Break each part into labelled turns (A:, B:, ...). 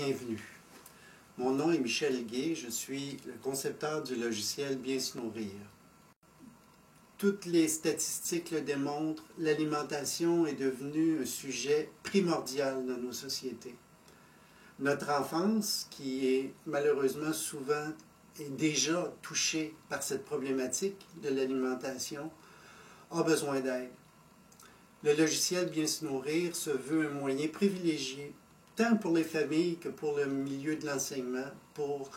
A: bienvenue. Mon nom est Michel Guay, je suis le concepteur du logiciel Bien se nourrir. Toutes les statistiques le démontrent, l'alimentation est devenue un sujet primordial dans nos sociétés. Notre enfance, qui est malheureusement souvent et déjà touchée par cette problématique de l'alimentation, a besoin d'aide. Le logiciel Bien se nourrir se veut un moyen privilégié, tant pour les familles que pour le milieu de l'enseignement, pour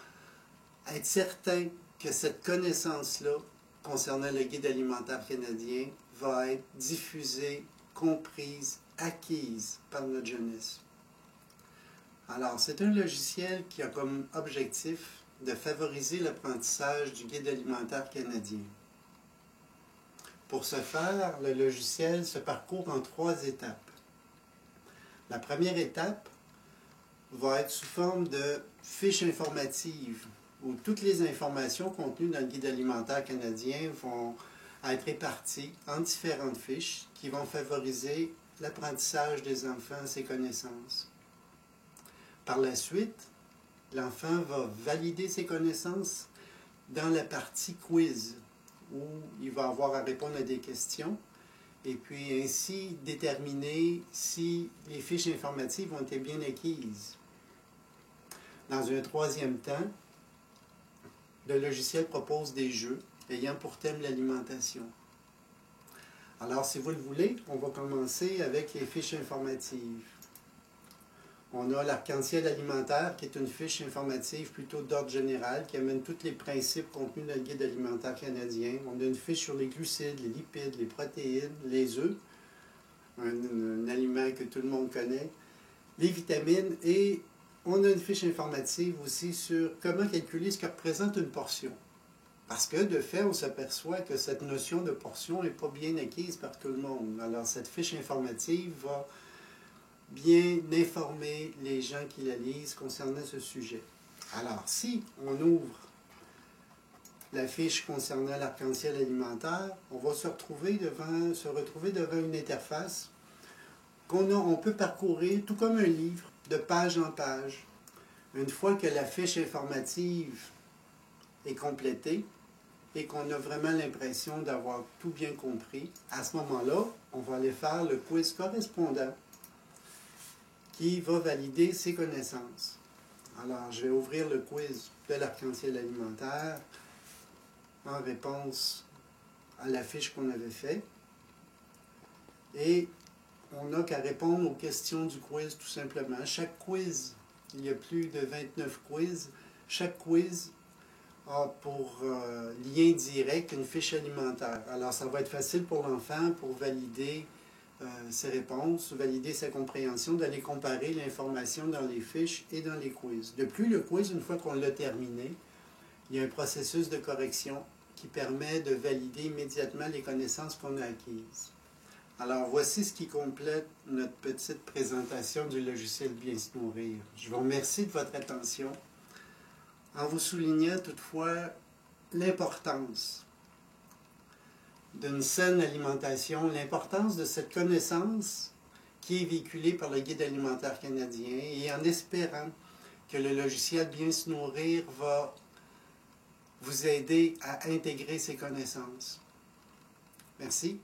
A: être certain que cette connaissance-là, concernant le guide alimentaire canadien, va être diffusée, comprise, acquise par notre jeunesse. Alors, c'est un logiciel qui a comme objectif de favoriser l'apprentissage du guide alimentaire canadien. Pour ce faire, le logiciel se parcourt en 3 étapes. La première étape va être sous forme de fiche informative, où toutes les informations contenues dans le guide alimentaire canadien vont être réparties en différentes fiches qui vont favoriser l'apprentissage des enfants, ses connaissances. Par la suite, l'enfant va valider ses connaissances dans la partie quiz, où il va avoir à répondre à des questions et puis ainsi déterminer si les fiches informatives ont été bien acquises. Dans un 3e temps, le logiciel propose des jeux ayant pour thème l'alimentation. Alors, si vous le voulez, on va commencer avec les fiches informatives. On a l'arc-en-ciel alimentaire, qui est une fiche informative plutôt d'ordre général, qui amène tous les principes contenus dans le guide alimentaire canadien. On a une fiche sur les glucides, les lipides, les protéines, les œufs, un aliment que tout le monde connaît, les vitamines, et on a une fiche informative aussi sur comment calculer ce que représente une portion. Parce que, de fait, on s'aperçoit que cette notion de portion n'est pas bien acquise par tout le monde. Alors, cette fiche informative va bien informer les gens qui la lisent concernant ce sujet. Alors, si on ouvre la fiche concernant l'arc-en-ciel alimentaire, on va se retrouver devant une interface qu'on peut parcourir tout comme un livre, de page en page. Une fois que la fiche informative est complétée et qu'on a vraiment l'impression d'avoir tout bien compris, à ce moment-là, on va aller faire le quiz correspondant qui va valider ses connaissances. Alors, je vais ouvrir le quiz de l'arc-en-ciel alimentaire en réponse à la fiche qu'on avait faite. Et on n'a qu'à répondre aux questions du quiz, tout simplement. Chaque quiz, il y a plus de 29 quiz, chaque quiz a pour lien direct une fiche alimentaire. Alors, ça va être facile pour l'enfant pour valider ses réponses, valider sa compréhension, d'aller comparer l'information dans les fiches et dans les quiz. De plus, le quiz, une fois qu'on l'a terminé, il y a un processus de correction qui permet de valider immédiatement les connaissances qu'on a acquises. Alors, voici ce qui complète notre petite présentation du logiciel Bien se nourrir. Je vous remercie de votre attention en vous soulignant toutefois l'importance d'une saine alimentation, l'importance de cette connaissance qui est véhiculée par le guide alimentaire canadien et en espérant que le logiciel Bien se nourrir va vous aider à intégrer ces connaissances. Merci.